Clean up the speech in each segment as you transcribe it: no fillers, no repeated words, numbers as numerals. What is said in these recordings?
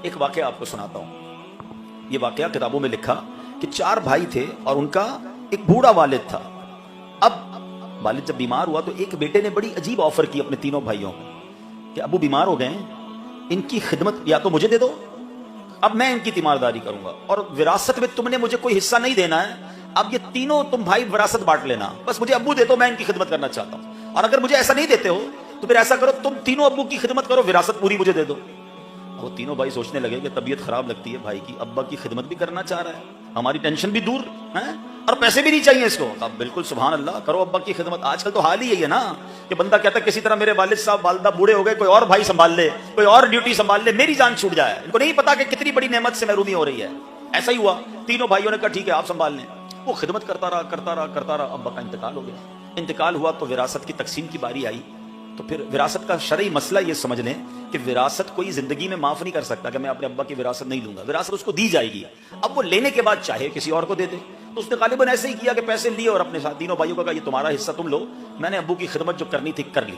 ایک واقعہ آپ کو سناتا ہوں. یہ واقعہ کتابوں میں لکھا کہ 4 بھائی تھے اور ان کا ایک بوڑھا والد تھا. اب والد جب بیمار ہوا تو ایک بیٹے نے بڑی عجیب آفر کی اپنے تینوں بھائیوں کو کہ ابو بیمار ہو گئے ہیں, ان کی خدمت یا تو مجھے دے دو, اب میں ان کی تیمارداری کروں گا, اور وراثت میں تم نے مجھے کوئی حصہ نہیں دینا ہے, اب یہ تینوں تم بھائی وراثت بانٹ لینا, بس مجھے ابو دے دو, میں ان کی خدمت کرنا چاہتا ہوں, اور اگر مجھے ایسا نہیں دیتے ہو تو پھر ایسا کرو تم تینوں ابو کی خدمت کرو, وراثت پوری مجھے دے دو. وہ تینوں بھائی سوچنے لگے کہ طبیعت خراب لگتی ہے بھائی کی, ابا کی خدمت بھی کرنا چاہ رہا ہے, ہماری ٹینشن بھی دور ہے اور پیسے بھی نہیں چاہیے اس کو. اب بالکل سبحان اللہ, کرو ابا کی خدمت. آج کل تو حال ہی یہی ہے نا کہ بندہ کہتا ہے کسی طرح میرے والد صاحب والدہ بوڑھے ہو گئے, کوئی اور بھائی سنبھال لے, کوئی اور ڈیوٹی سنبھال لے, میری جان چھوٹ جائے. ان کو نہیں پتا کہ کتنی بڑی نعمت سے محرومی ہو رہی ہے. ایسا ہی ہوا, تینوں بھائیوں نے کہا ٹھیک ہے آپ سنبھال لیں. وہ خدمت کرتا رہا. ابا کا انتقال ہو گیا. انتقال ہوا تو وراثت کی تقسیم کی باری آئی. تو پھر وراثت کا شرعی مسئلہ یہ سمجھ لیں کہ وراثت کوئی زندگی میں معاف نہیں کر سکتا کہ میں اپنے ابا کی وراثت نہیں لوں گا. وراثت اس کو دی جائے گی. اب وہ لینے کے بعد چاہے کسی اور کو دے دے. تو اس نے غالباً ایسے ہی کیا کہ پیسے لیے اور اپنے ساتھ تینوں بھائیوں کو کہا یہ تمہارا حصہ تم لو, میں نے ابو کی خدمت جو کرنی تھی کر لی.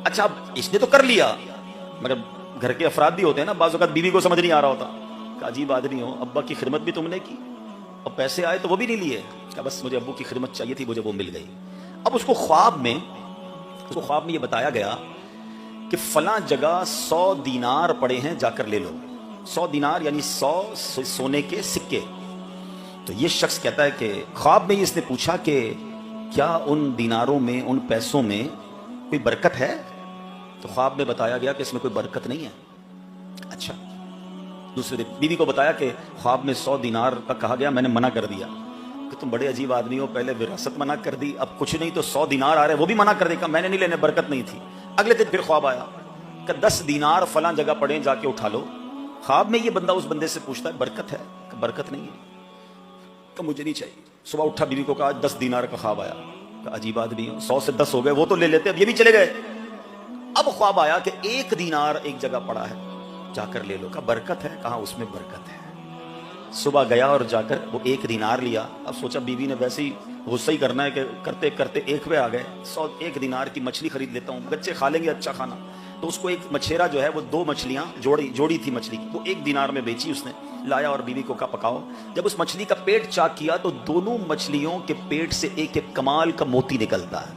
اچھا اب اس نے تو کر لیا, مگر گھر کے افراد بھی ہوتے ہیں نا, بعض اوقات بیوی کو سمجھ نہیں آ رہا ہوتا کہ عجیب آدمی ہو, ابا کی خدمت بھی تم نے کی اور پیسے آئے تو وہ بھی نہیں لیے, کہ بس مجھے ابو کی خدمت چاہیے تھی, مجھے وہ مل گئی. اب اس کو خواب میں یہ بتایا گیا کہ فلاں جگہ 100 دینار پڑے ہیں, جا کر لے لو. 100 دینار یعنی 100 سونے کے سکے. تو یہ شخص کہتا ہے کہ خواب میں اس نے پوچھا کہ کیا ان دیناروں میں, ان پیسوں میں کوئی برکت ہے؟ تو خواب میں بتایا گیا کہ اس میں کوئی برکت نہیں ہے. اچھا, دوسرے دن بیوی کو بتایا کہ خواب میں 100 دینار کا کہا گیا, میں نے منع کر دیا. کہ تم بڑے عجیب آدمی ہو, پہلے وراثت منع کر دی, اب کچھ نہیں تو 100 دینار آ رہے وہ بھی منع کر دے. کہ میں نے نہیں لینے, برکت نہیں تھی. اگلے دن پھر خواب آیا کہ 10 دینار فلاں جگہ پڑے, جا کے اٹھا لو. خواب میں یہ بندہ اس بندے سے پوچھتا ہے برکت ہے؟ کہ برکت نہیں ہے, کہ مجھے نہیں چاہیے. صبح اٹھا, بیوی کو کہا 10 دینار کا خواب آیا. کہ عجیب آدمی ہو, 100 سے 10 ہو گئے, وہ تو لے لیتے, اب یہ بھی چلے گئے. اب خواب آیا کہ 1 دینار ایک جگہ پڑا ہے, جا کر لے لو. کہ برکت ہے؟ کہاں اس میں برکت ہے. صبح گیا اور جا کر وہ 1 دینار لیا. اب سوچا بیوی نے ویسے ہی غصہ ہی کرنا ہے کہ کرتے کرتے 1 پہ آ گئے. 1 دینار کی مچھلی خرید لیتا ہوں, بچے کھا لیں گے اچھا کھانا. تو اس کو ایک مچھیرا جو ہے وہ 2 مچھلیاں جوڑی تھی مچھلی کی, وہ 1 دینار میں بیچی اس نے. لایا اور بیوی کو کہا پکاؤ. جب اس مچھلی کا پیٹ چاک کیا تو دونوں مچھلیوں کے پیٹ سے ایک ایک کمال کا موتی نکلتا ہے.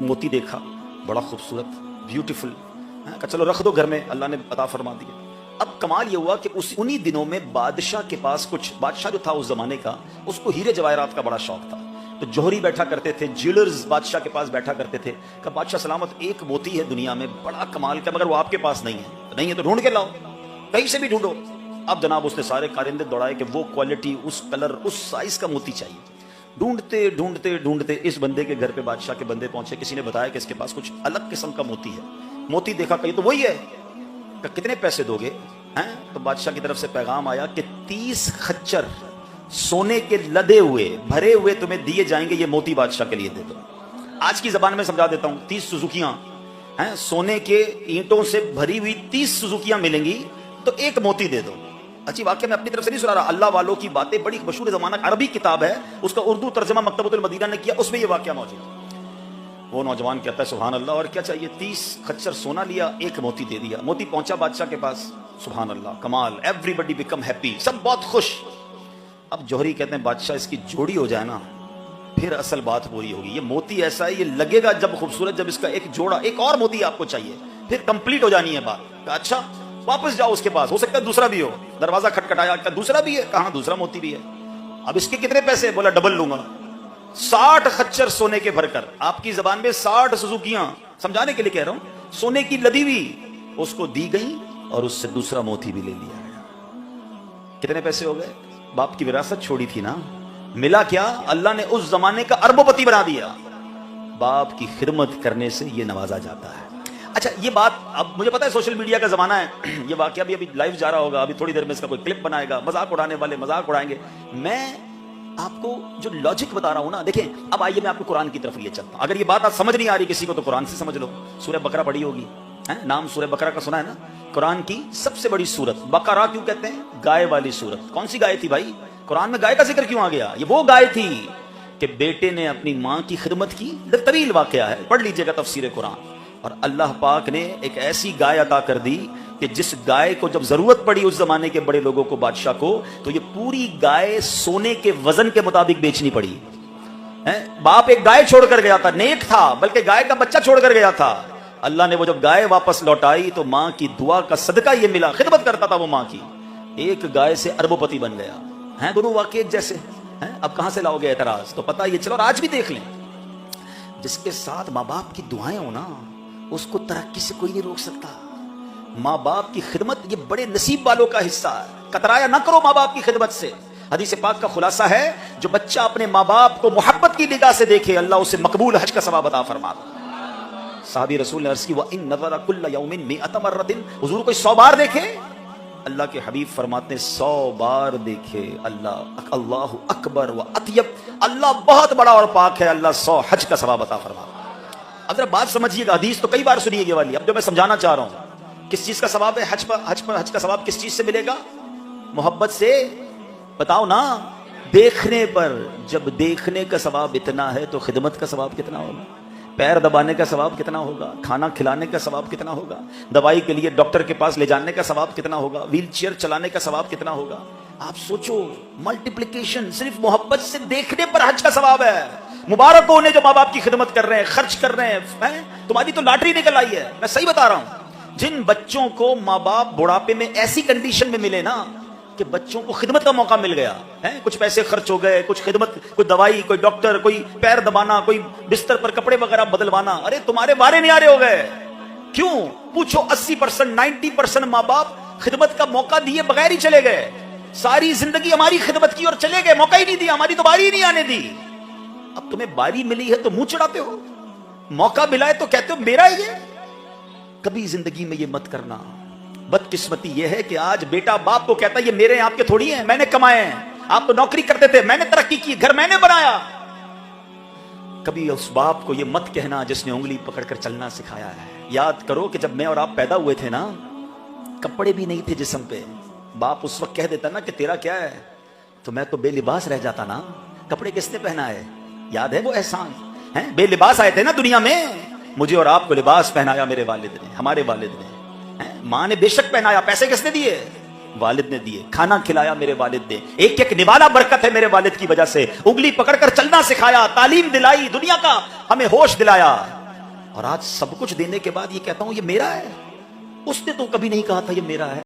موتی دیکھا, بڑا خوبصورت, بیوٹیفل. کہ چلو رکھ دو گھر میں, اللہ نے عطا فرما دیا. اب کمال یہ ہوا کہ انہی دنوں میں بادشاہ کے پاس کچھ, بادشاہ جو تھا اس زمانے کا, اس کو ہیرے جواہرات کا بڑا شوق تھا. تو جوہری بیٹھا کرتے تھے, جیولرز بادشاہ کے پاس بیٹھا کرتے تھے. کہ بادشاہ سلامت, ایک موتی ہے دنیا میں بڑا کمال کا, مگر وہ آپ کے پاس نہیں ہے. نہیں ہے تو ڈھونڈ کے لاؤ, کہیں سے بھی ڈھونڈو. اب جناب اس نے سارے کارندے دوڑائے کہ وہ کوالٹی, اس کلر, اس سائز کا موتی چاہیے. ڈھونڈتے اس بندے کے گھر پہ بادشاہ کے بندے پہنچے. کسی نے بتایا کہ اس کے پاس کچھ الگ قسم کا موتی ہے. موتی دیکھا, کہیں تو وہی ہے. کہ کتنے پیسے دو گے؟ تو بادشاہ کی طرف سے پیغام آیا کہ 30 خچر سونے کے لدے ہوئے بھرے ہوئے تمہیں دیے جائیں گے, یہ موتی بادشاہ کے لیے دے دو. آج کی زبان میں سمجھا دیتا ہوں, 30 سوزوکیاں سونے کے اینٹوں سے بھری ہوئی 30 سوزوکیاں ملیں گی, تو ایک موتی دے دو. اچھی واقعہ میں اپنی طرف سے نہیں سنا رہا, اللہ والوں کی باتیں, بڑی مشہور زمانہ عربی کتاب ہے, اس کا اردو ترجمہ مکتبۃ المدینہ نے کیا, اس میں یہ واقعہ موجود ہے. وہ نوجوان کہتا ہے سبحان اللہ, اور کیا چاہیے؟ 30 خچر سونا لیا, ایک موتی دے دیا. موتی پہنچا بادشاہ کے پاس, سبحان اللہ, کمال, ایوری بڈی بیکم ہیپی, سب بہت خوش. اب جوہری کہتے ہیں بادشاہ اس کی جوڑی ہو جائے نا, پھر اصل بات پوری ہوگی. یہ موتی ایسا ہے, یہ لگے گا جب خوبصورت, جب اس کا ایک جوڑا, ایک اور موتی آپ کو چاہیے, پھر کمپلیٹ ہو جانی ہے بات. اچھا واپس جاؤ اس کے پاس, ہو سکتا ہے دوسرا بھی ہو. دروازہ کھٹکھٹایا, کہ دوسرا بھی ہے, کہاں دوسرا موتی بھی ہے. اب اس کے کتنے پیسے؟ بولا ڈبل لوں گا. 60 خچر سونے کے بھر کر, آپ کی زبان میں 60 سوزوکیاں, سمجھانے کے لیے کہہ رہا ہوں, سونے کی لدی ہوئی اس کو دی گئی, اور اس سے دوسرا موتی بھی لے لیا گیا. کتنے پیسے ہو گئے؟ باپ کی وراثت چھوڑی تھی نا, ملا کیا؟ اللہ نے اس زمانے کا اربوں پتی بنا دیا. باپ کی خدمت کرنے سے یہ نوازا جاتا ہے. اچھا یہ بات, اب مجھے پتا ہے سوشل میڈیا کا زمانہ ہے, یہ واقعہ بھی ابھی لائیو جا رہا ہوگا, ابھی تھوڑی دیر میں اس کا کوئی کلپ بنائے گا, مذاق اڑانے والے مذاق اڑائیں گے. میں آپ کو جو لاجک بتا رہا ہوں نا, دیکھیں اب آئیے میں آپ کو قرآن کی طرف لے چلتا ہوں. اگر یہ بات آپ سمجھ نہیں آ رہی کسی کو تو قرآن سے سمجھ لو. سورہ بقرہ پڑھی ہوگی, نام سورہ بقرہ کا سنا ہے نا, قرآن کی سب سے بڑی سورت. بقرہ کیوں کہتے ہیں؟ گائے والی سورت. کون سی گائے تھی بھائی؟ قرآن میں گائے کا ذکر کیوں آ گیا؟ یہ وہ گائے تھی کہ بیٹے نے اپنی ماں کی خدمت کی. طویل واقعہ ہے, پڑھ لیجئے گا تفسیر قرآن. اور اللہ پاک نے ایک ایسی گائے عطا کر دی کہ جس گائے کو جب ضرورت پڑی اس زمانے کے بڑے لوگوں کو، بادشاہ کو، تو یہ پوری گائے سونے کے وزن کے مطابق بیچنی پڑی۔ باپ ایک گائے چھوڑ کر گیا تھا، نیک تھا، بلکہ گائے کا بچہ چھوڑ کر گیا تھا۔ اللہ نے وہ جب گائے واپس لوٹائی تو ماں کی دعا کا صدقہ یہ ملا، خدمت کرتا تھا وہ ماں کی، ایک گائے سے اربوں پتی بن گیا۔ ہیں دونوں واقعے ایک جیسے ہیں؟ اب کہاں سے لاؤ گے اعتراض؟ تو پتہ یہ چلو، اور آج بھی دیکھ لیں، جس کے ساتھ ماں باپ کی دعائیں ہو نا، اس کو ترقی سے کوئی نہیں روک سکتا۔ ماں باپ کی خدمت یہ بڑے نصیب والوں کا حصہ ہے، کترایا نہ کرو ماں باپ کی خدمت سے۔ حدیث پاک کا خلاصہ ہے، جو بچہ اپنے ماں باپ کو محبت کی نگاہ سے دیکھے، اللہ اسے مقبول حج کا ثواب عطا فرماتا۔ صحابی رسول نے عرض کی، وَإِن نَظَرَ كُلَّ يَوْمٍ مِئَةَ مَرَّةٍ، حضور کوئی 100 بار دیکھے؟ اللہ کے حبیب فرماتے ہیں 100 بار دیکھے اللہ اکبر و اطیب، اللہ بہت بڑا اور پاک ہے، اللہ 100 حج کا ثواب عطا فرماتا۔ اب ذرا بات سمجھیے گا، حدیث تو کئی بار سنیے گی والی، اب جو میں سمجھانا چاہ رہا ہوں، کس چیز کا ثواب ہے؟ حج کا ثواب کس چیز سے ملے گا؟ محبت سے، بتاؤ نا، دیکھنے پر۔ جب دیکھنے کا ثواب اتنا ہے تو خدمت کا ثواب کتنا ہوگا؟ پیر دبانے کا ثواب کتنا ہوگا؟ کھانا کھلانے کا ثواب کتنا ہوگا؟ دوائی کے لیے ڈاکٹر کے پاس لے جانے کا ثواب کتنا ہوگا؟ ویل چیئر چلانے کا ثواب کتنا ہوگا؟ آپ سوچو، ملٹیپلیکیشن صرف محبت سے دیکھنے پر حج کا ثواب ہے۔ مبارک ہو انہیں جو ماں باپ کی خدمت کر رہے ہیں، خرچ کر رہے ہیں، تمہاری تو لاٹری نکل آئی ہے، میں صحیح بتا رہا ہوں۔ جن بچوں کو ماں باپ بڑھاپے میں ایسی کنڈیشن میں ملے نا کہ بچوں کو خدمت کا موقع مل گیا ہے، کچھ پیسے خرچ ہو گئے، کچھ خدمت، کوئی دوائی، کوئی ڈاکٹر، کوئی پیر دبانا، کوئی بستر پر کپڑے وغیرہ بدلوانا، ارے تمہارے بارے نہیں آ رہے ہو گئے۔ کیوں؟ پوچھو، 80% 90% ماں باپ خدمت کا موقع دیے بغیر ہی چلے گئے۔ ساری زندگی ہماری خدمت کی اور چلے گئے، موقع ہی نہیں دیا، ہماری تو باری ہی نہیں آنے دی۔ اب تمہیں باری ملی ہے تو منہ چڑھاتے ہو، موقع ملا ہے تو کہتے ہو میرا ہے یہ۔ کبھی زندگی میں یہ مت کرنا۔ بدقسمتی یہ ہے کہ آج بیٹا باپ کو کہتا ہے یہ میرے ہیں، آپ کے تھوڑی ہیں، میں نے کمائے ہیں، آپ تو نوکری کرتے تھے، میں نے ترقی کی، گھر میں نے بنایا۔ کبھی اس باپ کو یہ مت کہنا جس نے انگلی پکڑ کر چلنا سکھایا ہے۔ یاد کرو کہ جب میں اور آپ پیدا ہوئے تھے نا، کپڑے بھی نہیں تھے جسم پہ، باپ اس وقت کہہ دیتا نا کہ تیرا کیا ہے، تو میں تو بے لباس رہ جاتا نا۔ کپڑے کس نے پہنا ہے؟ یاد ہے وہ احسان ہیں؟ بے لباس آئے تھے نا دنیا میں، مجھے اور آپ کو لباس پہنایا میرے والد نے، ہمارے والد نے۔ ماں نے بے شک پہنایا، پیسے کس نے دیے؟ والد نے دیے۔ کھانا کھلایا میرے والد نے، ایک ایک نوالا برکت ہے میرے والد کی وجہ سے۔ انگلی پکڑ کر چلنا سکھایا، تعلیم دلائی، دنیا کا ہمیں ہوش دلایا، اور آج سب کچھ دینے کے بعد یہ کہتا ہوں یہ میرا ہے۔ اس نے تو کبھی نہیں کہا تھا یہ میرا ہے۔